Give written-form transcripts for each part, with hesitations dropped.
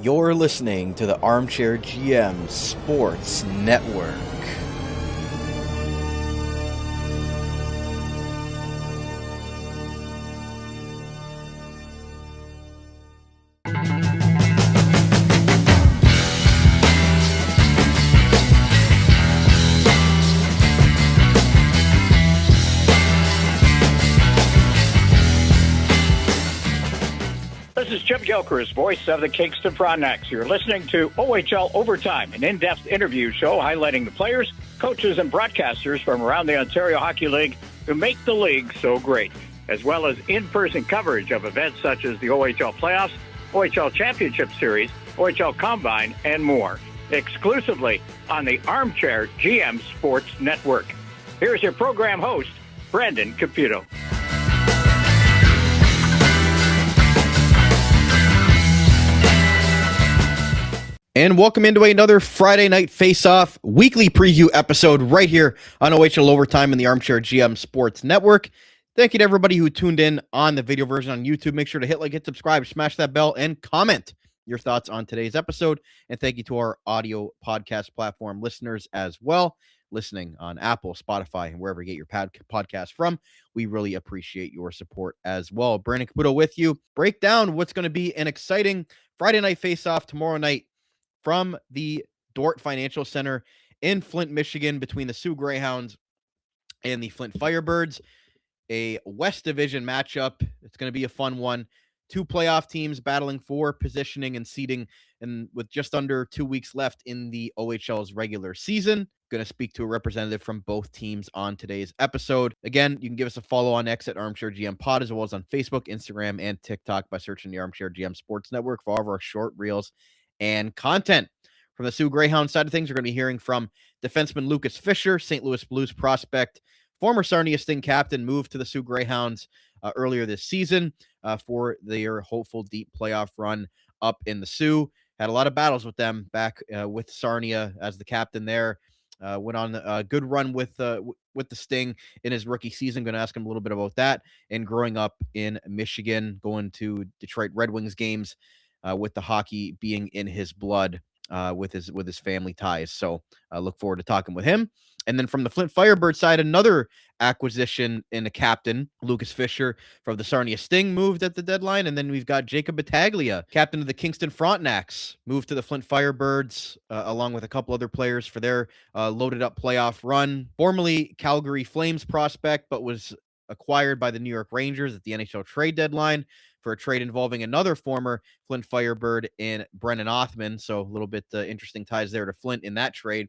You're listening to the Armchair GM Sports Network. This is Chip Gilchrist, voice of the Kingston Frontenacs. You're listening to OHL Overtime, an in-depth interview show highlighting the players, coaches, and broadcasters from around the Ontario Hockey League who make the league so great, as well as in-person coverage of events such as the OHL Playoffs, OHL Championship Series, OHL Combine, and more, exclusively on the Armchair GM Sports Network. Here's your program host, Brandon Caputo. And welcome into another Friday Night Face-Off weekly preview episode right here on OHL Overtime in the Armchair GM Sports Network. Thank you to everybody who tuned in on the video version on YouTube. Make sure to hit like, hit subscribe, smash that bell, and comment your thoughts on today's episode. And thank you to our audio podcast platform listeners as well, listening on Apple, Spotify, and wherever you get your podcast from. We really appreciate your support as well. Brandon Caputo with you. Break down what's going to be an exciting Friday Night Face-Off tomorrow night from the Dort Financial Center in Flint, Michigan, between the Soo Greyhounds and the Flint Firebirds. A West Division matchup. It's going to be a fun one. Two playoff teams battling for positioning and seeding, and with just under 2 weeks left in the OHL's regular season. Going to speak to a representative from both teams on today's episode. Again, you can give us a follow on X at Armchair GM Pod, as well as on Facebook, Instagram, and TikTok by searching the Armchair GM Sports Network for all of our short reels and content. From the Soo Greyhound side of things, we're going to be hearing from defenseman Lukas Fischer, St. Louis Blues prospect, former Sarnia Sting captain, moved to the Soo Greyhounds earlier this season for their hopeful deep playoff run up in the Soo. Had a lot of battles with them back with Sarnia as the captain there. Went on a good run with the Sting in his rookie season. Going to ask him a little bit about that and growing up in Michigan, going to Detroit Red Wings games with the hockey being in his blood with his family ties. So I look forward to talking with him. And then from the Flint Firebird side, another acquisition in the captain, Lukas Fischer from the Sarnia Sting, moved at the deadline. And then we've got Jacob Battaglia, captain of the Kingston Frontenacs, moved to the Flint Firebirds, along with a couple other players for their loaded up playoff run. Formerly Calgary Flames prospect, but was acquired by the New York Rangers at the NHL trade deadline for a trade involving another former Flint Firebird in Brennan Othman. So a little bit interesting ties there to Flint in that trade.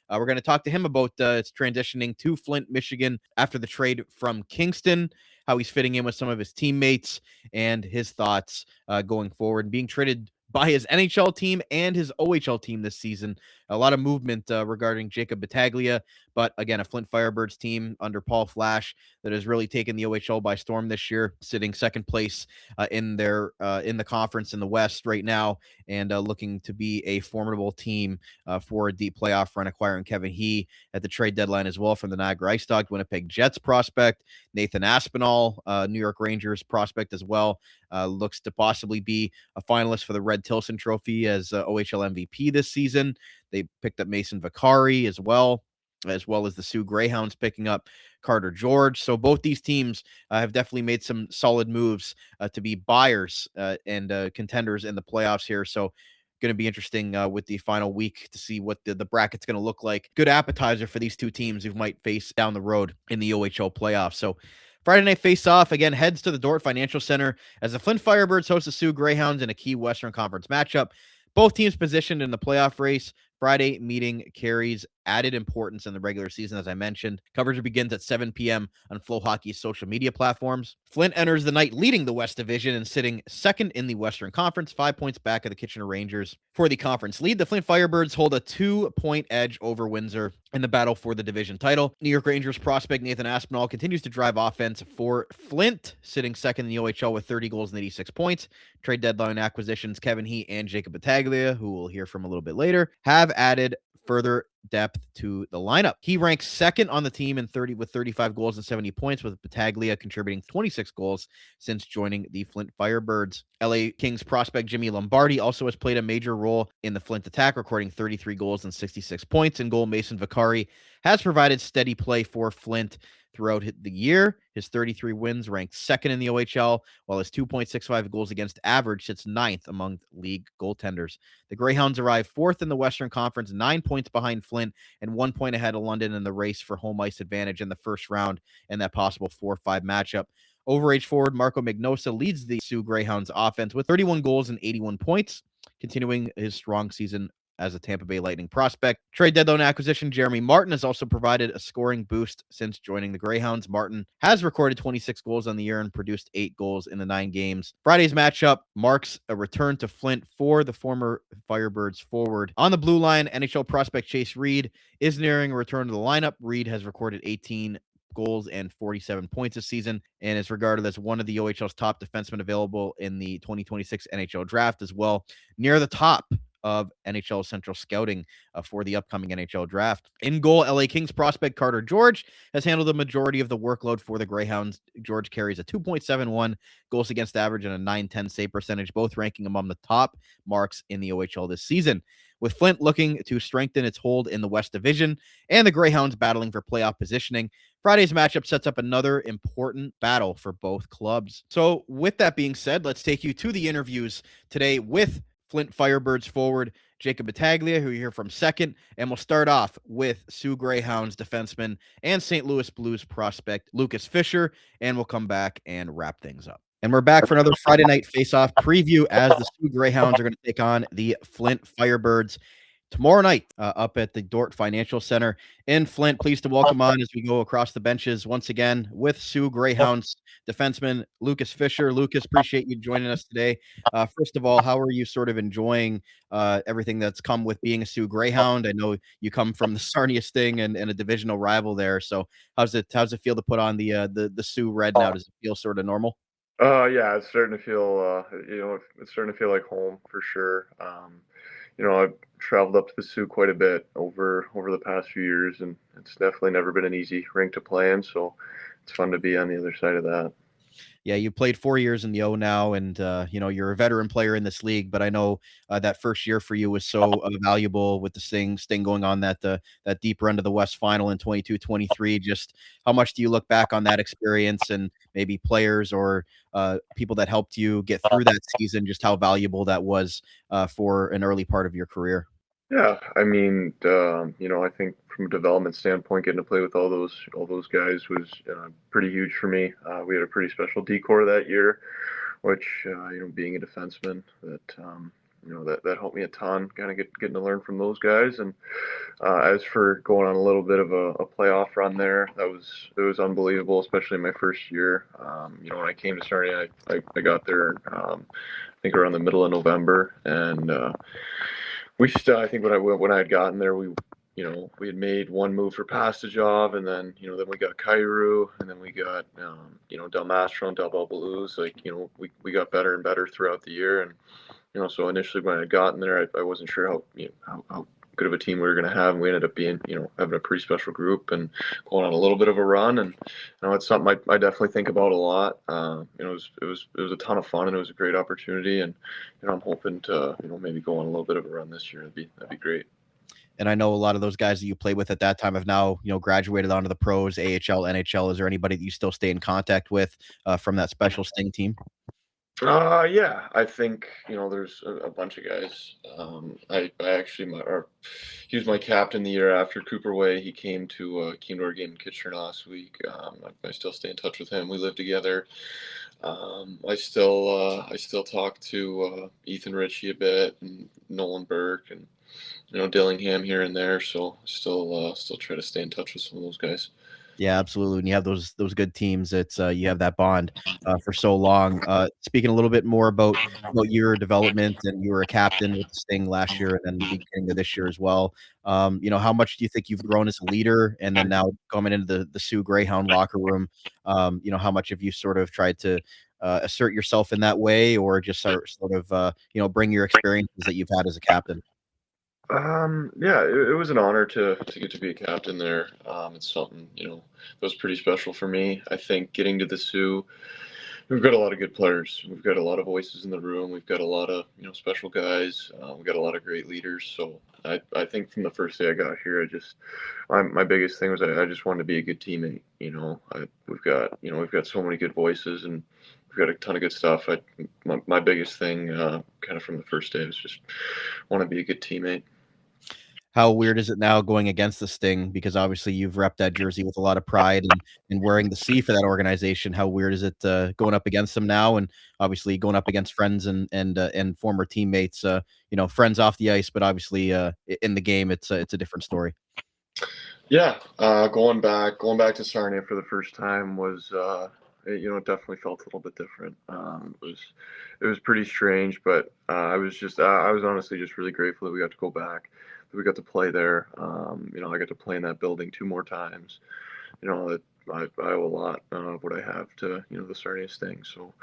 We're going to talk to him about transitioning to Flint, Michigan after the trade from Kingston, how he's fitting in with some of his teammates, and his thoughts going forward, being traded by his NHL team and his OHL team this season. A lot of movement regarding Jacob Battaglia, but again, a Flint Firebirds team under Paul Flash that has really taken the OHL by storm this year, sitting second place in the conference in the West right now, and looking to be a formidable team for a deep playoff run, acquiring Kevin He at the trade deadline as well from the Niagara Ice Dogs, Winnipeg Jets prospect, Nathan Aspinal, New York Rangers prospect as well. Looks to possibly be a finalist for the Red Tilson Trophy as OHL MVP this season. They picked up Mason Vaccari as well as the Soo Greyhounds picking up Carter George. So both these teams have definitely made some solid moves to be buyers and contenders in the playoffs here. So going to be interesting with the final week to see what the bracket's going to look like. Good appetizer for these two teams who might face down the road in the OHL playoffs. So Friday Night Face-Off, again, heads to the Dort Financial Center as the Flint Firebirds host the Soo Greyhounds in a key Western Conference matchup. Both teams positioned in the playoff race. Friday meeting carries added importance in the regular season, as I mentioned. Coverage begins at 7 p.m. on Flow Hockey's social media platforms. Flint enters the night leading the West Division and sitting second in the Western Conference, 5 points back of the Kitchener Rangers. For the conference lead, the Flint Firebirds hold a 2-point edge over Windsor in the battle for the division title. New York Rangers prospect Nathan Aspinal continues to drive offense for Flint, sitting second in the OHL with 30 goals and 86 points. Trade deadline acquisitions Kevin He and Jacob Battaglia, who we'll hear from a little bit later, have added further depth to the lineup. He ranks second on the team with 35 goals and 70 points, with Battaglia contributing 26 goals since joining the Flint Firebirds. LA Kings prospect Jimmy Lombardi also has played a major role in the Flint attack, recording 33 goals and 66 points. In goal, Mason Vaccari has provided steady play for Flint throughout the year. His 33 wins ranked second in the OHL, while his 2.65 goals against average sits ninth among league goaltenders. The Greyhounds arrived fourth in the Western Conference, 9 points behind Flint and 1 point ahead of London in the race for home ice advantage in the first round in that possible 4-5 matchup. Overage forward Marco Magnosa leads the Soo Greyhounds offense with 31 goals and 81 points, continuing his strong season as a Tampa Bay Lightning prospect. Trade deadline acquisition Jeremy Martin has also provided a scoring boost since joining the Greyhounds. Martin has recorded 26 goals on the year and produced 8 goals in the 9 games. Friday's matchup marks a return to Flint for the former Firebirds forward. On the blue line, NHL prospect Chase Reed is nearing a return to the lineup. Reed has recorded 18 goals and 47 points this season and is regarded as one of the OHL's top defensemen available in the 2026 NHL draft, as well near the top of NHL Central Scouting for the upcoming NHL draft. In goal, LA Kings prospect Carter George has handled the majority of the workload for the Greyhounds. George carries a 2.71 goals against average and a 910 save percentage, both ranking among the top marks in the OHL this season. With Flint looking to strengthen its hold in the West Division and the Greyhounds battling for playoff positioning, Friday's matchup sets up another important battle for both clubs. So with that being said, let's take you to the interviews today with Flint Firebirds forward Jacob Battaglia, who you hear from second, and we'll start off with Soo Greyhounds defenseman and St. Louis Blues prospect Lukas Fischer, and we'll come back and wrap things up. And we're back for another Friday night face-off preview as the Soo Greyhounds are going to take on the Flint Firebirds tomorrow night up at the Dort Financial Center in Flint. Pleased to welcome on as we go across the benches once again with Soo Greyhounds defenseman Lukas Fischer. Lukas, appreciate you joining us today. First of all, how are you sort of enjoying everything that's come with being a Soo Greyhound? I know you come from the Sarnia Sting and a divisional rival there. So how's it feel to put on the Soo Red now? Does it feel sort of normal? Yeah, it's starting to feel, it's starting to feel like home for sure. I've traveled up to the Soo quite a bit over the past few years, and it's definitely never been an easy rink to play in. So it's fun to be on the other side of that. Yeah, you played 4 years in the O now, and you're a veteran player in this league. But I know that first year for you was so valuable with the Sting going on that deep run to the West Final in 22-23. Just how much do you look back on that experience and maybe players or people that helped you get through that season? Just how valuable that was for an early part of your career. Yeah, I mean, I think from a development standpoint, getting to play with all those guys was pretty huge for me. We had a pretty special decor that year, which being a defenseman, that helped me a ton. Kind of getting to learn from those guys. And as for going on a little bit of a playoff run there, it was unbelievable, especially in my first year. When I came to Sarnia, I got there, I think around the middle of November, and I think when I had gotten there, we had made one move for Pastajov, and then then we got Kairu, and then we got Del Mastro and Del Blues. We got better and better throughout the year, and so initially when I had gotten there, I wasn't sure how good of a team we were going to have, and we ended up being having a pretty special group and going on a little bit of a run, and it's something I definitely think about a lot. It was a ton of fun, and it was a great opportunity, and I'm hoping to maybe go on a little bit of a run this year. That'd be great. And I know a lot of those guys that you played with at that time have now, graduated onto the pros, AHL, NHL. Is there anybody that you still stay in contact with from that special Sting team? Yeah, I think there's a bunch of guys. I actually he was my captain the year after Cooper Way. He came to our game in Kitchener last week. I still stay in touch with him. We live together. I still talk to Ethan Ritchie a bit, and Nolan Burke, and Dillingham here and there. So still try to stay in touch with some of those guys. Yeah, absolutely. When you have those good teams, it's you have that bond for so long. Speaking a little bit more about your development, and you were a captain with the Sting last year, and then beginning of this year as well. How much do you think you've grown as a leader, and then now coming into the Soo Greyhound locker room? How much have you sort of tried to assert yourself in that way, or just sort of bring your experiences that you've had as a captain? Yeah, it was an honor to get to be a captain there. It's something, that was pretty special for me. I think getting to the Sioux, we've got a lot of good players. We've got a lot of voices in the room. We've got a lot of, special guys. We've got a lot of great leaders. So I think from the first day I got here, my biggest thing was I just wanted to be a good teammate. We've got so many good voices and we've got a ton of good stuff. My biggest thing, kind of from the first day, was just want to be a good teammate. How weird is it now going against the Sting? Because obviously you've repped that jersey with a lot of pride and wearing the C for that organization. How weird is it going up against them now, and obviously going up against friends and former teammates? Friends off the ice, but obviously in the game, it's a different story. Yeah, going back to Sarnia for the first time was, it definitely felt a little bit different. It was pretty strange, but I was honestly just really grateful that we got to go back, that we got to play there. I got to play in that building 2 more times. That I owe a lot of what I have to, the Sarnia Sting. So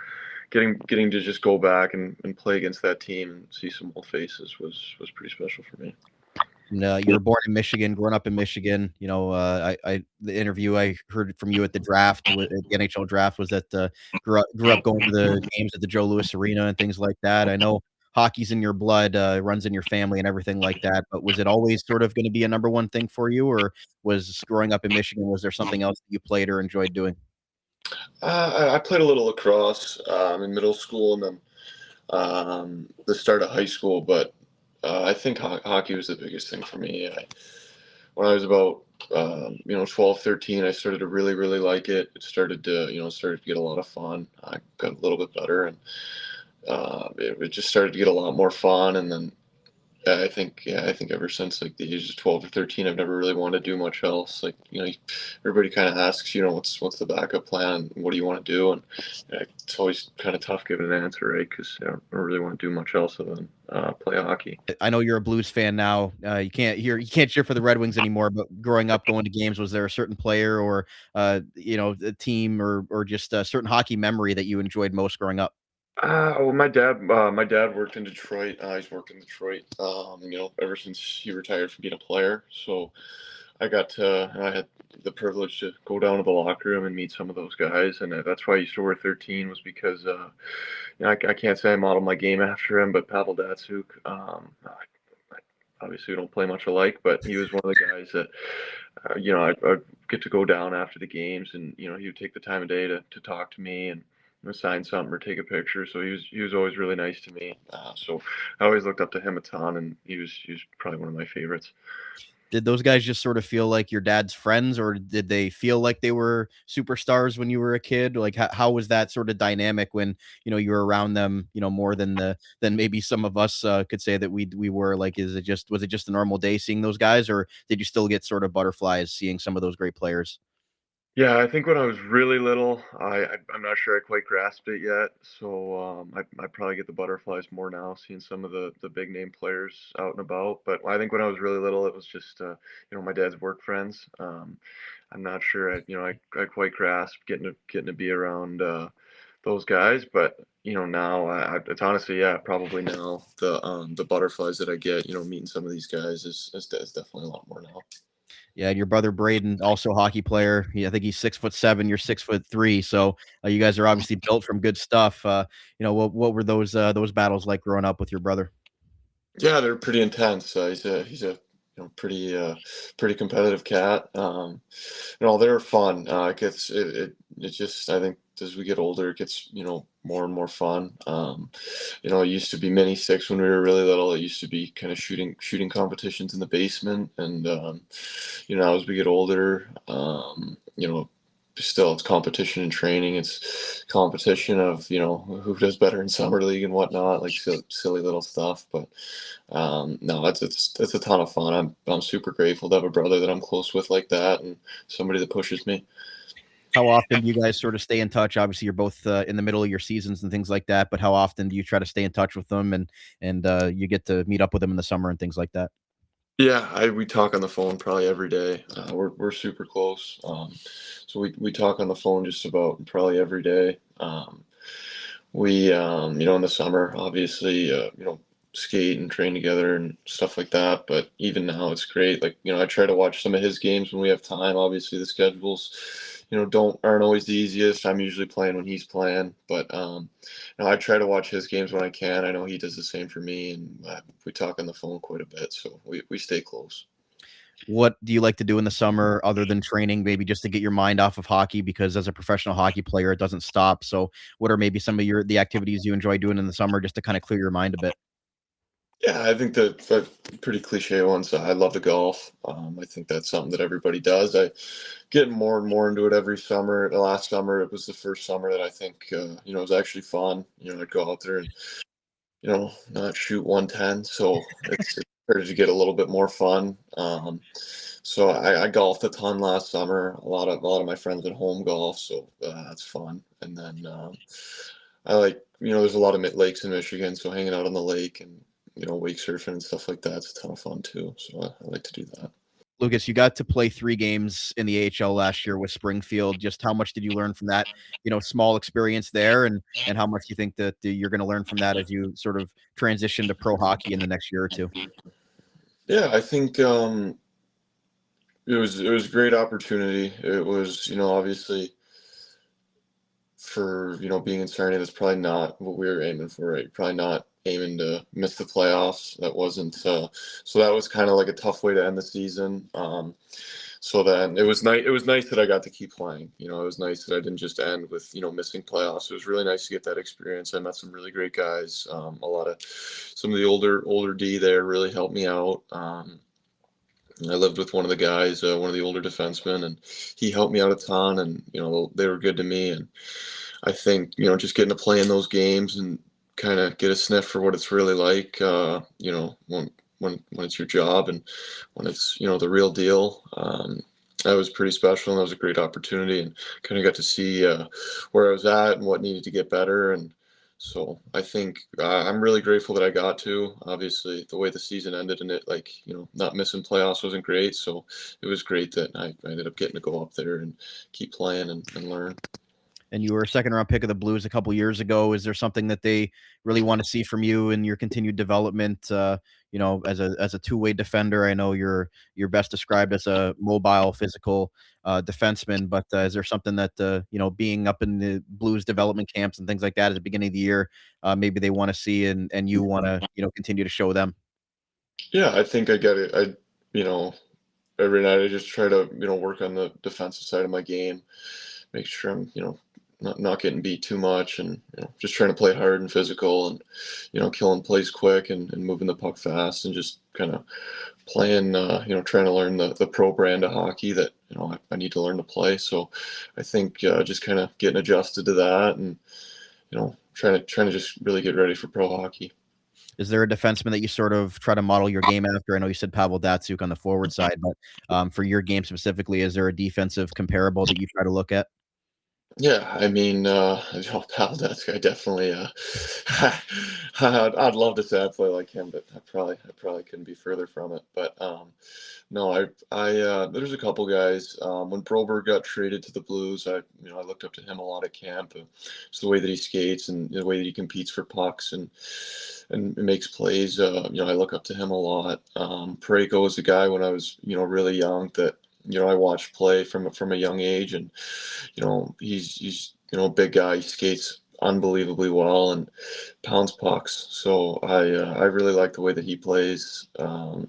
getting to just go back and play against that team and see some old faces was pretty special for me. And, you were born in Michigan, growing up in Michigan. The interview I heard from you at the draft, at the NHL draft, was that grew up going to the games at the Joe Louis Arena and things like that. I know hockey's in your blood, runs in your family and everything like that. But was it always sort of going to be a number one thing for you, or was growing up in Michigan, was there something else that you played or enjoyed doing? I played a little lacrosse in middle school and then the start of high school, but I think hockey was the biggest thing for me. When I was about 12, 13, I started to really, really like it. It started to get a lot of fun. I got a little bit better, and it just started to get a lot more fun. And then I think ever since like the age of 12 or 13, I've never really wanted to do much else. Like, everybody kind of asks, what's the backup plan? What do you want to do? And it's always kind of tough giving an answer, right? Because I don't really want to do much else other than play hockey. I know you're a Blues fan now. You can't cheer for the Red Wings anymore. But growing up, going to games, was there a certain player or a team or just a certain hockey memory that you enjoyed most growing up? Well, my dad worked in Detroit. He's worked in Detroit, ever since he retired from being a player. So I had the privilege to go down to the locker room and meet some of those guys, and that's why I used to wear 13 was because, I can't say I modeled my game after him, but Pavel Datsyuk, obviously we don't play much alike, but he was one of the guys that, I'd get to go down after the games, and he would take the time of day to talk to me and sign something or take a picture. So he was always really nice to me. So I always looked up to him a ton, and he was probably one of my favorites. Did those guys just sort of feel like your dad's friends, or did they feel like they were superstars when you were a kid? Like how was that sort of dynamic when you were around them, more than maybe some of us could say that we were? Like, was it just a normal day seeing those guys, or did you still get sort of butterflies seeing some of those great players? Yeah, I think when I was really little, I'm not sure I quite grasped it yet. So I probably get the butterflies more now, seeing some of the big name players out and about. But I think when I was really little, it was just my dad's work friends. I'm not sure I quite grasped getting to be around those guys. But now it's honestly, yeah, probably now the butterflies that I get meeting some of these guys is definitely a lot more now. Yeah, and your brother Braden, also a hockey player. I think he's 6'7", you're 6'3", so you guys are obviously built from good stuff. What were those battles like growing up with your brother? Yeah, they're pretty intense. He's a pretty competitive cat. They're fun. It just, I think as we get older, it gets more and more fun. It used to be mini six when we were really little. It used to be kind of shooting competitions in the basement, and as we get older, still it's competition and training. It's competition of who does better in summer league and whatnot, like silly little stuff. But no, it's a ton of fun. I'm super grateful to have a brother that I'm close with like that, and somebody that pushes me. How often do you guys sort of stay in touch? Obviously, you're both in the middle of your seasons and things like that, but how often do you try to stay in touch with them and you get to meet up with them in the summer and things like that? Yeah, we talk on the phone probably every day. We're super close. So we talk on the phone just about probably every day. We in the summer, obviously, skate and train together and stuff like that. But even now, it's great. Like, I try to watch some of his games when we have time. Obviously, the schedules, aren't always the easiest. I'm usually playing when he's playing, but I try to watch his games when I can. I know he does the same for me, and we talk on the phone quite a bit, so we stay close. What do you like to do in the summer other than training, maybe just to get your mind off of hockey? Because as a professional hockey player, it doesn't stop. So what are maybe some of the activities you enjoy doing in the summer just to kind of clear your mind a bit? Yeah, I think the pretty cliche ones. I love to golf. I think that's something that everybody does. I get more and more into it every summer. The last summer, it was the first summer that I think it was actually fun. I'd go out there and not shoot 110. So it's started to get a little bit more fun. So I golfed a ton last summer. A lot of my friends at home golf, so that's fun. And then I like there's a lot of lakes in Michigan, so hanging out on the lake and wake surfing and stuff like that's a ton of fun too. So I like to do that. Lucas, you got to play 3 games in the AHL last year with Springfield. Just how much did you learn from that, small experience there, and how much do you think that you're going to learn from that as you sort of transition to pro hockey in the next year or two? Yeah, I think it was a great opportunity. It was obviously for being in Sarnia, that's probably not what we were aiming for. Right, probably not aiming to miss the playoffs. That wasn't so that was kind of like a tough way to end the season. So then it was nice. It was nice that I got to keep playing. It was nice that I didn't just end with missing playoffs. It was really nice to get that experience. I met some really great guys. Some of the older D there really helped me out. I lived with one of the guys, one of the older defensemen, and he helped me out a ton. And they were good to me. And I think just getting to play in those games and kind of get a sniff for what it's really like. When it's your job and when it's the real deal. That was pretty special, and that was a great opportunity, and kind of got to see where I was at and what needed to get better. And so I think I'm really grateful that I got to. Obviously, the way the season ended and it, not missing playoffs wasn't great. So it was great that I ended up getting to go up there and keep playing and learn. And you were a second-round pick of the Blues a couple years ago. Is there something that they really want to see from you in your continued development? As a two-way defender, I know you're best described as a mobile, physical defenseman. But is there something that being up in the Blues development camps and things like that at the beginning of the year, maybe they want to see and you want to continue to show them? Yeah, I think I get it. Every night I just try to work on the defensive side of my game, make sure I'm not getting beat too much, and just trying to play hard and physical, and killing plays quick and moving the puck fast, and just kind of playing trying to learn the pro brand of hockey that I need to learn to play. So I think just kind of getting adjusted to that, and trying to just really get ready for pro hockey. Is there a defenseman that you sort of try to model your game after? I know you said Pavel Datsyuk on the forward side, but for your game specifically, is there a defensive comparable that you try to look at? Yeah, I mean, Pavel Datsyuk, I definitely, I'd love to say I play like him, but I probably couldn't be further from it. But no, there's a couple guys. When Broberg got traded to the Blues, I looked up to him a lot at camp. Just the way that he skates and the way that he competes for pucks and makes plays. I look up to him a lot. Parayko was a guy when I was really young that I watched play from a young age, and he's a big guy. He skates unbelievably well and pounds pucks. So I really like the way that he plays. I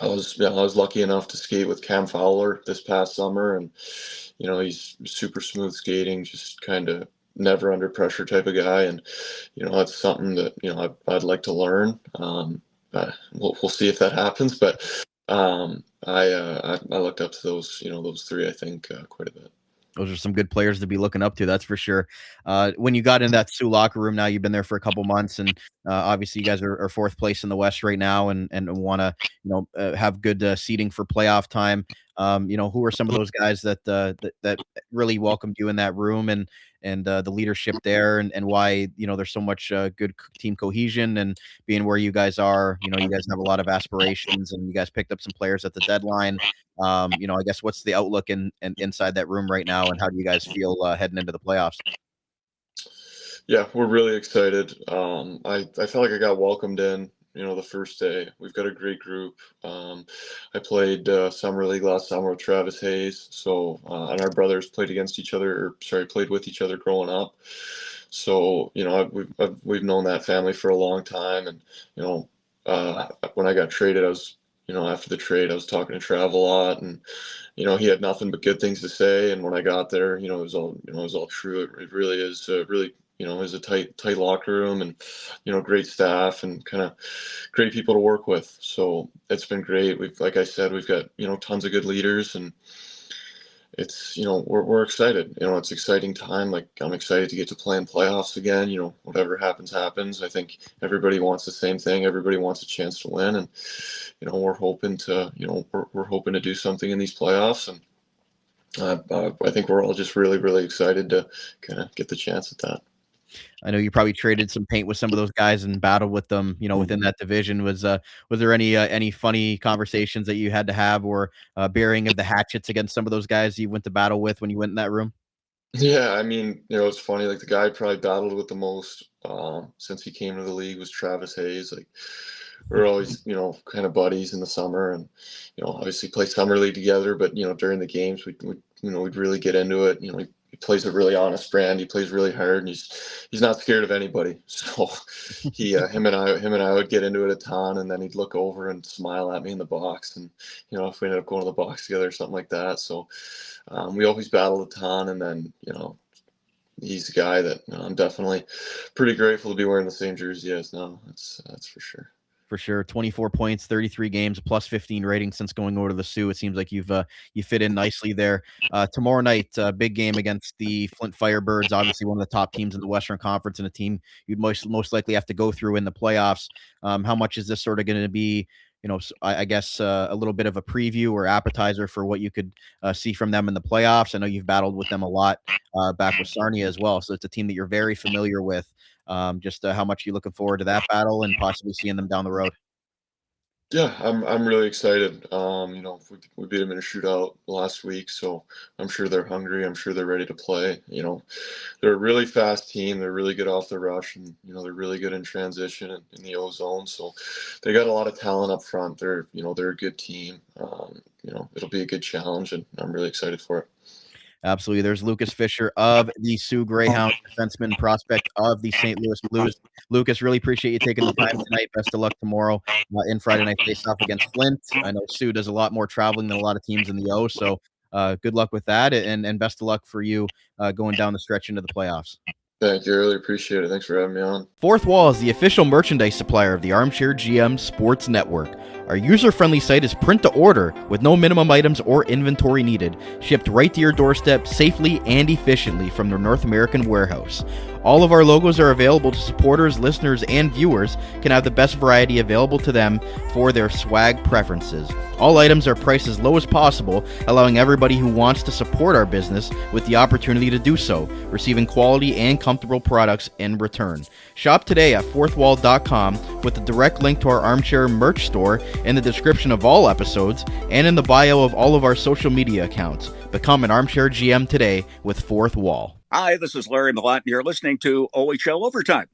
was lucky enough to skate with Cam Fowler this past summer, and he's super smooth skating, just kind of never under pressure type of guy, and that's something that I'd like to learn. We'll see if that happens, but I looked up to those three, I think, quite a bit. Those are some good players to be looking up to, that's for sure. When you got in that Soo locker room, now you've been there for a couple months, and obviously you guys are fourth place in the West right now, and want to have good seating for playoff time. Who are some of those guys that really welcomed you in that room, and the leadership there, and why there's so much good team cohesion, and being where you guys are, you guys have a lot of aspirations, and you guys picked up some players at the deadline. I guess what's the outlook inside that room right now, and how do you guys feel heading into the playoffs? Yeah, we're really excited. I felt like I got welcomed in, the first day. We've got a great group. I played summer league last summer with Travis Hayes, so and our brothers played against each other, or sorry, played with each other growing up. So we've known that family for a long time, and when I got traded, I was after the trade, I was talking to Trav a lot, and he had nothing but good things to say. And when I got there, it was all true. It really is really is a tight locker room, and great staff, and kind of great people to work with. So it's been great. Like I said, we've got tons of good leaders, and it's we're excited. It's exciting time. Like, I'm excited to get to play in playoffs again. Whatever happens. I think everybody wants the same thing. Everybody wants a chance to win, and we're hoping to we're hoping to do something in these playoffs. And I think we're all just really, really excited to kind of get the chance at that. I know you probably traded some paint with some of those guys and battled with them, within that division. Was there any funny conversations that you had to have, or burying of the hatchets against some of those guys you went to battle with when you went in that room? Yeah, I mean, it's funny. Like, the guy I probably battled with the most since he came to the league was Travis Hayes. Like, we're always, kind of buddies in the summer, and obviously play summer league together. But during the games, we'd really get into it. He plays a really honest brand. He plays really hard, and he's not scared of anybody. So him and I would get into it a ton, and then he'd look over and smile at me in the box, and if we ended up going to the box together or something like that. So we always battled a ton, and then he's a guy that I'm definitely pretty grateful to be wearing the same jersey as now. That's for sure. For sure. 24 points, 33 games, plus 15 rating since going over to the Soo. It seems like you fit in nicely there. Tomorrow night, big game against the Flint Firebirds, obviously one of the top teams in the Western Conference, and a team you'd most likely have to go through in the playoffs. How much is this sort of going to be, I guess a little bit of a preview or appetizer for what you could see from them in the playoffs? I know you've battled with them a lot back with Sarnia as well, so it's a team that you're very familiar with. Just how much you looking forward to that battle and possibly seeing them down the road? Yeah, I'm really excited. We beat them in a shootout last week, so I'm sure they're hungry. I'm sure they're ready to play. They're a really fast team. They're really good off the rush, and they're really good in transition and in the O zone. So they got a lot of talent up front. They're a good team. It'll be a good challenge, and I'm really excited for it. Absolutely. There's Lukas Fischer of the Soo Greyhounds, defenseman prospect of the St. Louis Blues. Lucas, really appreciate you taking the time tonight. Best of luck tomorrow in Friday Night Faceoff against Flint. I know Soo does a lot more traveling than a lot of teams in the O, so good luck with that, and best of luck for you going down the stretch into the playoffs. Thank you. I really appreciate it. Thanks for having me on. Fourth Wall is the official merchandise supplier of the Armchair GM Sports Network. Our user-friendly site is print to order with no minimum items or inventory needed, shipped right to your doorstep safely and efficiently from the North American warehouse. All of our logos are available to supporters, listeners, and viewers can have the best variety available to them for their swag preferences. All items are priced as low as possible, allowing everybody who wants to support our business with the opportunity to do so, receiving quality and comfortable products in return. Shop today at fourthwall.com with a direct link to our Armchair merch store in the description of all episodes and in the bio of all of our social media accounts. Become an Armchair GM today with Fourth Wall. Hi, this is Larry Millett, and you're listening to OHL Overtime.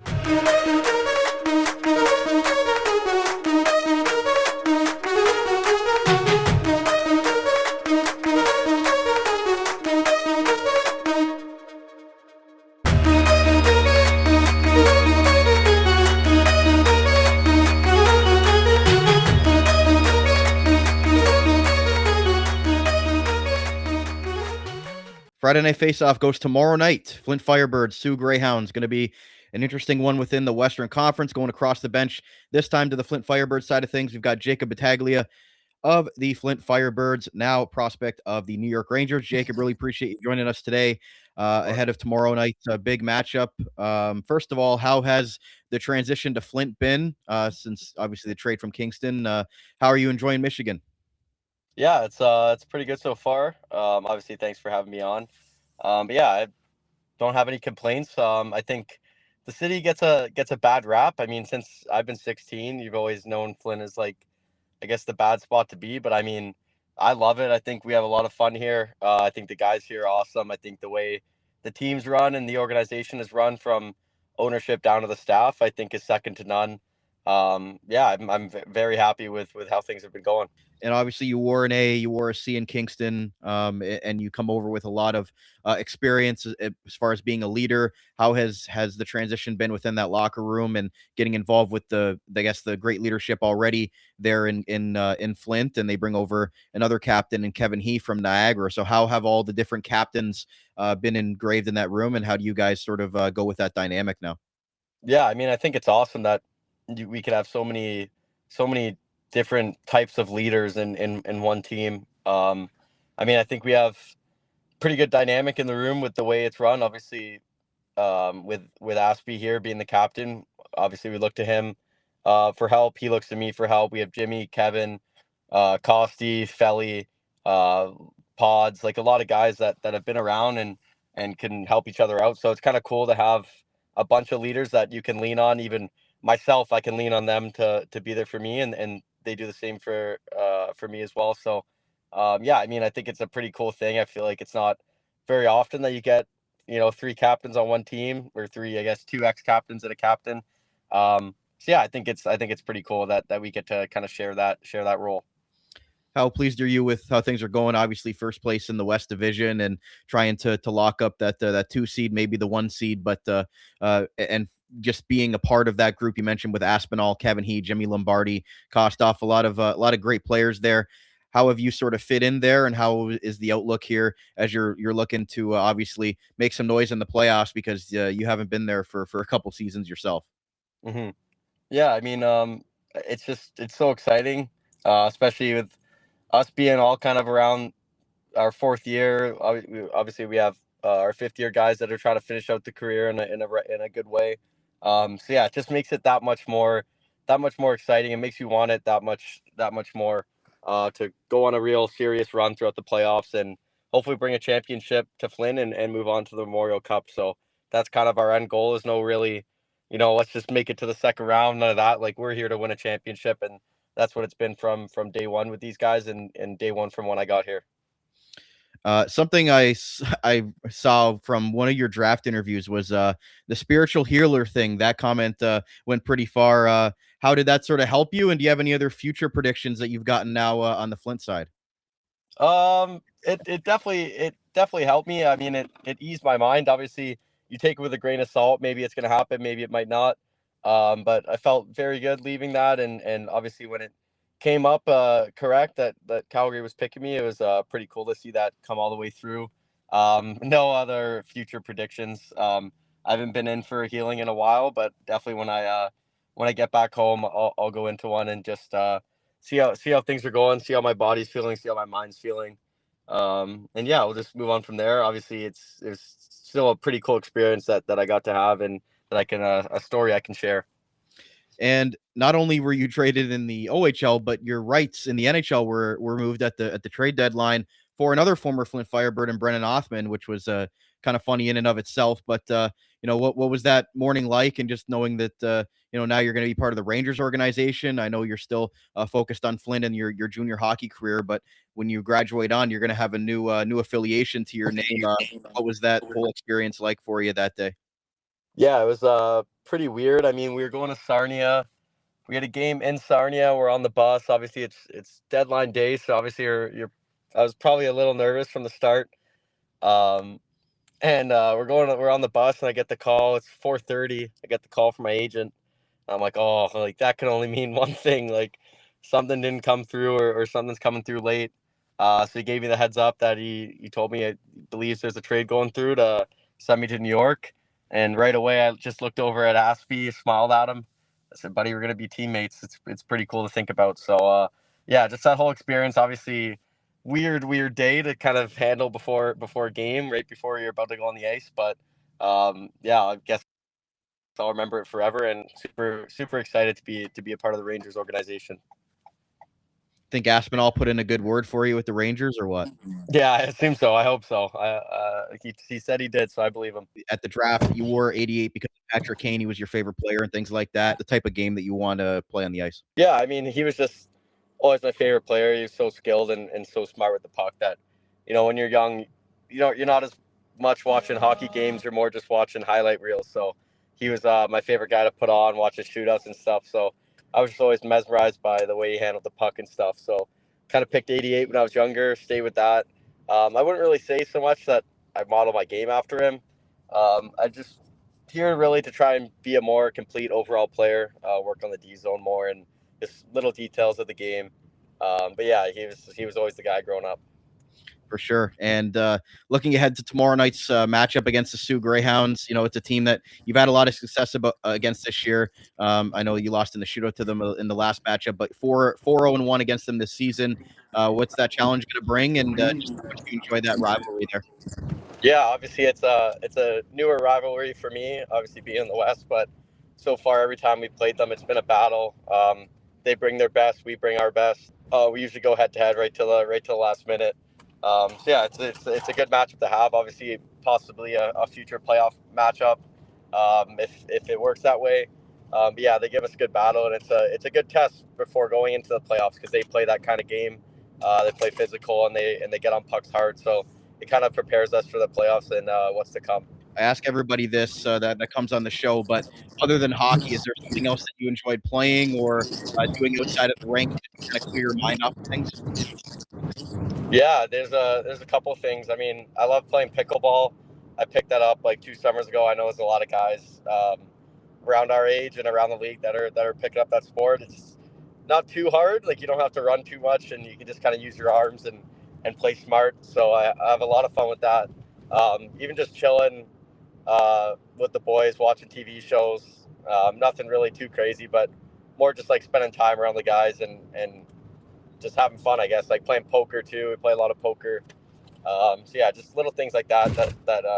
Friday Night Faceoff goes tomorrow night. Flint Firebirds, Soo Greyhounds. Going to be an interesting one within the Western Conference, going across the bench. This time to the Flint Firebirds side of things, we've got Jacob Battaglia of the Flint Firebirds, now prospect of the New York Rangers. Jacob, really appreciate you joining us today ahead of tomorrow night's big matchup. First of all, how has the transition to Flint been since obviously the trade from Kingston? How are you enjoying Michigan? Yeah, it's pretty good so far. Obviously, thanks for having me on. But yeah, I don't have any complaints. I think the city gets a bad rap. I mean, since I've been 16, you've always known Flint is like, I guess, the bad spot to be. But I mean, I love it. I think we have a lot of fun here. I think the guys here are awesome. I think the way the team's run and the organization is run from ownership down to the staff, I think is second to none. Yeah, I'm very happy with how things have been going. And obviously you wore an A, you wore a C in Kingston, and you come over with a lot of experience as far as being a leader. How has the transition been within that locker room and getting involved with the great leadership already there in Flint, and they bring over another captain and Kevin He from Niagara. So how have all the different captains been engraved in that room, and how do you guys sort of go with that dynamic now? Yeah, I mean, I think it's awesome that we could have so many different types of leaders in one team. I mean, I think we have pretty good dynamic in the room with the way it's run. Obviously, with Aspie here being the captain, obviously we look to him for help. He looks to me for help. We have Jimmy, Kevin, Costi, Felly, Pods, like a lot of guys that have been around and can help each other out. So it's kind of cool to have a bunch of leaders that you can lean on. Even myself, I can lean on them to be there for me, and they do the same for me as well. So yeah, I mean, I think it's a pretty cool thing. I feel like it's not very often that you get, you know, 3 captains on one team, or 3, I guess, 2 ex-captains and a captain. So yeah, I think it's pretty cool that we get to kind of share that role. How pleased are you with how things are going? Obviously, first place in the West Division and trying to lock up that 2 seed, maybe the 1 seed, but and just being a part of that group you mentioned with Aspinall, Kevin He, Jimmy Lombardi, Kostoff, a lot of great players there. How have you sort of fit in there, and how is the outlook here as you're looking to obviously make some noise in the playoffs, because you haven't been there for a couple seasons yourself? Mm-hmm. Yeah, I mean, it's so exciting, especially with us being all kind of around our 4th year. Obviously, we have our 5th year guys that are trying to finish out the career in a good way. So yeah, it just makes it that much more exciting. It makes you want it that much more to go on a real serious run throughout the playoffs and hopefully bring a championship to Flynn and move on to the Memorial Cup. So that's kind of our end goal. Is no really, you know, let's just make it to the second round. None of that. Like, we're here to win a championship, and that's what it's been from day one with these guys, and day one from when I got here. Something I saw from one of your draft interviews was the spiritual healer thing. That comment went pretty far. How did that sort of help you? And do you have any other future predictions that you've gotten now on the Flint side? It definitely helped me. I mean, it eased my mind. Obviously, you take it with a grain of salt. Maybe it's going to happen. Maybe it might not. But I felt very good leaving that. And obviously when it came up, correct, that Calgary was picking me, it was pretty cool to see that come all the way through. No other future predictions. I haven't been in for a healing in a while, but definitely when I get back home, I'll go into one and just, see how things are going, see how my body's feeling, see how my mind's feeling. And yeah, we'll just move on from there. Obviously it's still a pretty cool experience that I got to have, and that I can, a story I can share. And not only were you traded in the OHL, but your rights in the NHL were moved at the trade deadline for another former Flint Firebird and Brennan Othman, which was kind of funny in and of itself. But you know, what was that morning like, and just knowing that you know, now you're going to be part of the Rangers organization? I know you're still focused on Flint and your junior hockey career, but when you graduate on, you're going to have a new affiliation to your name. What was that whole experience like for you that day? Yeah, it was pretty weird. I mean, we were going to Sarnia. We had a game in Sarnia. We're on the bus. Obviously, it's deadline day, so obviously I was probably a little nervous from the start. Um, and we're on the bus, and I get the call. It's 4:30. I get the call from my agent. I'm like, oh, like that can only mean one thing. Like, something didn't come through, or something's coming through late. So he gave me the heads up that he told me he believes there's a trade going through to send me to New York. And right away, I just looked over at Aspie, smiled at him. I said, buddy, we're going to be teammates. It's pretty cool to think about. So, yeah, just that whole experience, obviously weird day to kind of handle before a game, right before you're about to go on the ice. But, yeah, I guess I'll remember it forever, and super excited to be a part of the Rangers organization. Think Aspinall put in a good word for you with the Rangers, or what? Yeah, I assume so. I hope so. He said he did, so I believe him. At the draft, you wore 88 because Patrick Kane, he was your favorite player and things like that, the type of game that you want to play on the ice. Yeah, I mean, he was just always my favorite player. He was so skilled and so smart with the puck that, you know, when you're young, you know, you're not as much watching hockey games. You're more just watching highlight reels. So he was my favorite guy to put on, watch his shootouts and stuff. So I was just always mesmerized by the way he handled the puck and stuff. So kind of picked 88 when I was younger, stayed with that. I wouldn't really say so much that I model my game after him. I just here really to try and be a more complete overall player, work on the D zone more and just little details of the game. But yeah, he was always the guy growing up. For sure. And looking ahead to tomorrow night's matchup against the Soo Greyhounds, it's a team that you've had a lot of success against this year. I know you lost in the shootout to them in the last matchup, but 4-0-1 against them this season. What's that challenge going to bring? And just how much do you enjoy that rivalry there? Yeah, obviously it's a newer rivalry for me, obviously being in the West, but so far every time we played them, it's been a battle. They bring their best, we bring our best. We usually go head to head right till the last minute. So yeah, it's a good matchup to have. Obviously, possibly a future playoff matchup if it works that way. But yeah, they give us a good battle, and it's a good test before going into the playoffs because they play that kind of game. They play physical and they get on pucks hard. So it kind of prepares us for the playoffs and what's to come. I ask everybody this that comes on the show, but other than hockey, is there something else that you enjoyed playing or doing outside of the rink to kind of clear your mind off of things? Yeah, there's a couple things. I mean, I love playing pickleball. I picked that up like 2 summers ago. I know there's a lot of guys around our age and around the league that are picking up that sport. It's not too hard. Like you don't have to run too much, and you can just kind of use your arms and play smart. So I have a lot of fun with that. Even just chilling with the boys, watching TV shows. Nothing really too crazy, but more just like spending time around the guys and just having fun, I guess. Like playing poker too. We play a lot of poker. So yeah, just little things like that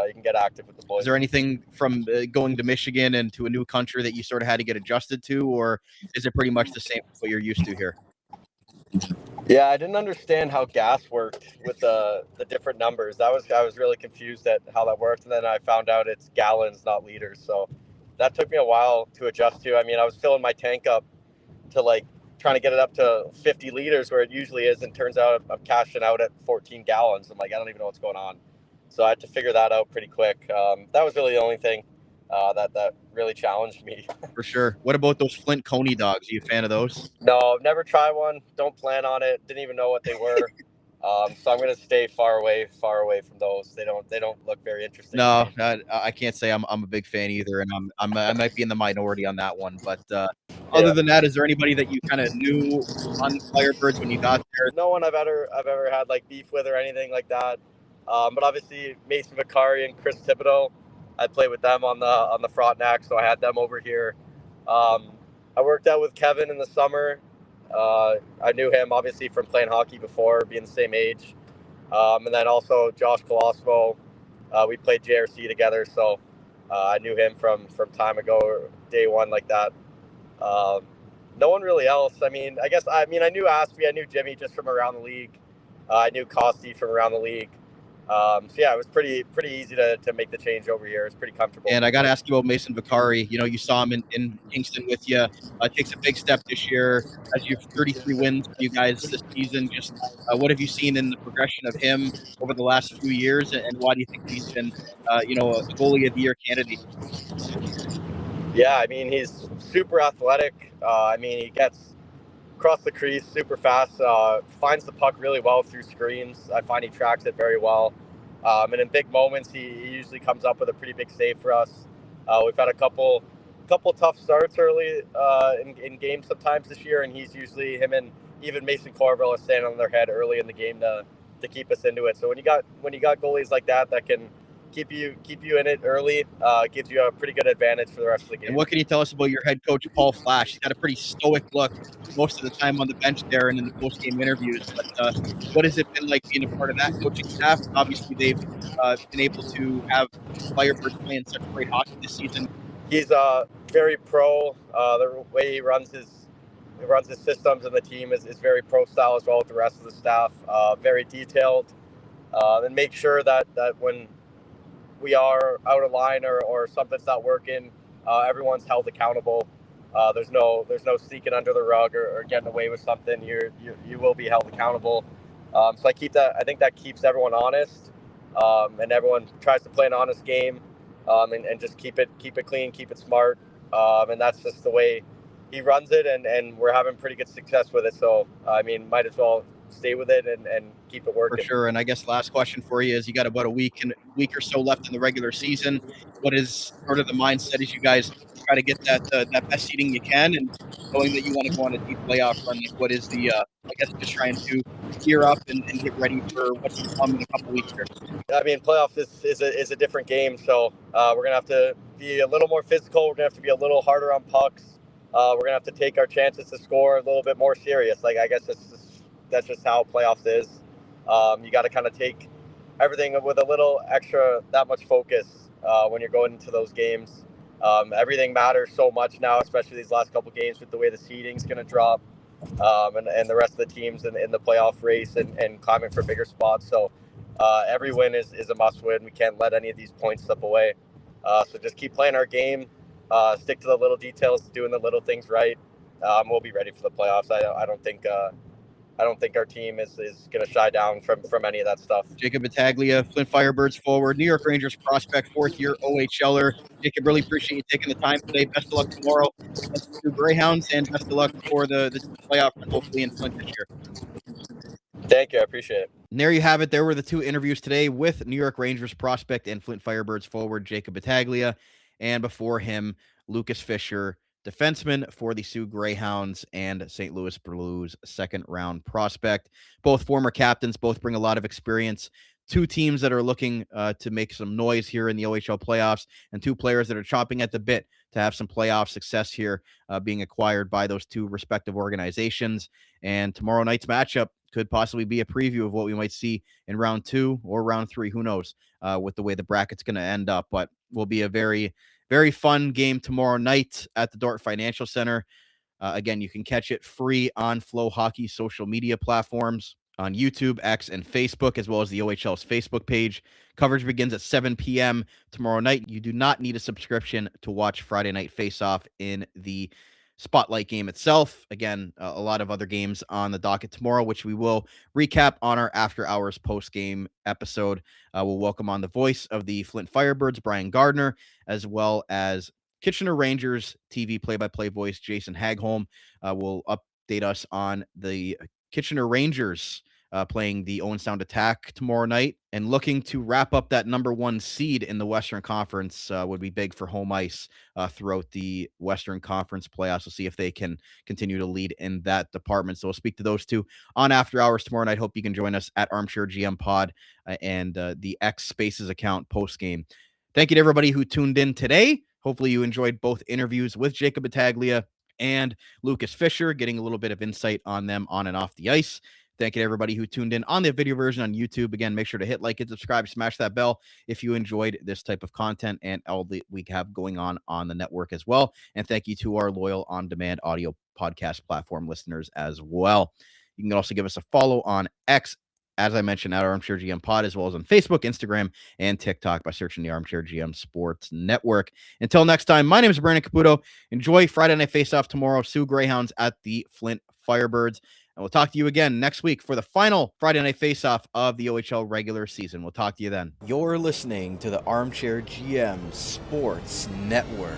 you can get active with the boys. Is there anything from going to Michigan and to a new country that you sort of had to get adjusted to, or is it pretty much the same as what you're used to here? Yeah, I didn't understand how gas worked with the different numbers. I was really confused at how that worked, and then I found out it's gallons, not liters. So that took me a while to adjust to. I mean, I was filling my tank up to like trying to get it up to 50 liters where it usually is, and turns out I'm cashing out at 14 gallons. I'm like, I don't even know what's going on. So I had to figure that out pretty quick. That was really the only thing that really challenged me. For sure. What about those Flint Coney dogs? Are you a fan of those? No, never tried one. Don't plan on it. Didn't even know what they were. So I'm gonna stay far away from those. They don't look very interesting. No, I can't say I'm a big fan either, and I might be in the minority on that one. But other than that, is there anybody that you kind of knew on the Firebirds when you got there? No one I've ever had like beef with or anything like that. But obviously Mason Vaccari and Chris Thibodeau, I played with them on the Frontenac, so I had them over here. I worked out with Kevin in the summer. I knew him obviously from playing hockey before, being the same age. And then also Josh Colosimo. We played JRC together, so I knew him from time ago, day one like that. No one really else. I mean, I knew Aspie, I knew Jimmy just from around the league. I knew Costi from around the league. So yeah, it was pretty easy to make the change over here. It's pretty comfortable. And I got to ask you about Mason Vaccari. You saw him in Kingston with you. Takes a big step this year. As you have 33 wins for you guys this season. Just what have you seen in the progression of him over the last few years, and why do you think he's been, a goalie of the year candidate? Yeah, I mean, he's super athletic. I mean, he gets across the crease super fast, finds the puck really well through screens. I find he tracks it very well. And in big moments, he usually comes up with a pretty big save for us. We've had a couple tough starts early in games sometimes this year, and him and even Mason Corville are standing on their head early in the game to keep us into it. So when you got goalies like that can keep you in it early, gives you a pretty good advantage for the rest of the game. And what can you tell us about your head coach, Paul Flash? He's got a pretty stoic look most of the time on the bench there and in the post-game interviews. But what has it been like being a part of that coaching staff? Obviously, they've been able to have Firebirds playing such great hockey this season. He's very pro. The way he runs his systems and the team is very pro style as well with the rest of the staff. Very detailed, and make sure that when we are out of line or something's not working, everyone's held accountable. There's no sneaking under the rug or getting away with something. You will be held accountable. So I think that keeps everyone honest, and everyone tries to play an honest game. and just keep it clean, keep it smart. And that's just the way he runs it, and we're having pretty good success with it. So, I mean, might as well stay with it and keep it working. For sure. And I guess last question for you is, you got about a week or so left in the regular season. What is sort of the mindset as you guys try to get that best seeding you can, and knowing that you want to go on a deep playoff run? Like, what is the I guess just trying to gear up and get ready for what's to come in a couple weeks here? I mean, playoff is a different game, so we're gonna have to be a little more physical. We're gonna have to be a little harder on pucks. We're gonna have to take our chances to score a little bit more serious. Like, I guess that's just how playoffs is. You got to kind of take everything with a little extra, that much focus when you're going into those games. Everything matters so much now, especially these last couple games with the way the seeding's going to drop, and the rest of the teams in the playoff race and climbing for bigger spots. So every win is a must win. We can't let any of these points slip away. So just keep playing our game, stick to the little details, doing the little things right. We'll be ready for the playoffs. I don't think our team is going to shy down from any of that stuff. Jacob Battaglia, Flint Firebirds forward, New York Rangers prospect, fourth-year OHLer. Jacob, really appreciate you taking the time today. Best of luck tomorrow against the Soo Greyhounds, and best of luck for the playoff, hopefully in Flint this year. Thank you. I appreciate it. And there you have it. There were the two interviews today with New York Rangers prospect and Flint Firebirds forward Jacob Battaglia, and before him, Lukas Fischer, defenseman for the Soo Greyhounds and St. Louis Blues second-round prospect. Both former captains, both bring a lot of experience. Two teams that are looking to make some noise here in the OHL playoffs, and two players that are chomping at the bit to have some playoff success here, being acquired by those two respective organizations. And tomorrow night's matchup could possibly be a preview of what we might see in round 2 or round 3. Who knows with the way the bracket's going to end up, but will be a very, very fun game tomorrow night at the Dort Financial Center. Again, you can catch it free on Flow Hockey social media platforms, on YouTube, X, and Facebook, as well as the OHL's Facebook page. Coverage begins at 7 p.m. tomorrow night. You do not need a subscription to watch Friday Night Faceoff in the Spotlight game itself. Again, a lot of other games on the docket tomorrow, which we will recap on our after hours post-game episode. We'll welcome on the voice of the Flint Firebirds, Brian Gardner, as well as Kitchener Rangers TV play-by-play voice, Jason Hagholm, will update us on the Kitchener Rangers playing the Owen Sound Attack tomorrow night, and looking to wrap up that number 1 seed in the Western Conference would be big for home ice throughout the Western Conference playoffs. We'll see if they can continue to lead in that department. So we'll speak to those two on After Hours tomorrow night. Hope you can join us at Armchair GM Pod and the X Spaces account post-game. Thank you to everybody who tuned in today. Hopefully you enjoyed both interviews with Jacob Battaglia and Lukas Fischer, getting a little bit of insight on them on and off the ice. Thank you to everybody who tuned in on the video version on YouTube. Again, make sure to hit like and subscribe, smash that bell if you enjoyed this type of content and all that we have going on the network as well. And thank you to our loyal on-demand audio podcast platform listeners as well. You can also give us a follow on X, as I mentioned, at Armchair GM Pod, as well as on Facebook, Instagram, and TikTok by searching the Armchair GM Sports Network. Until next time, my name is Brandon Caputo. Enjoy Friday Night Faceoff tomorrow. Soo Greyhounds at the Flint Firebirds. And we'll talk to you again next week for the final Friday Night Faceoff of the OHL regular season. We'll talk to you then. You're listening to the Armchair GM Sports Network.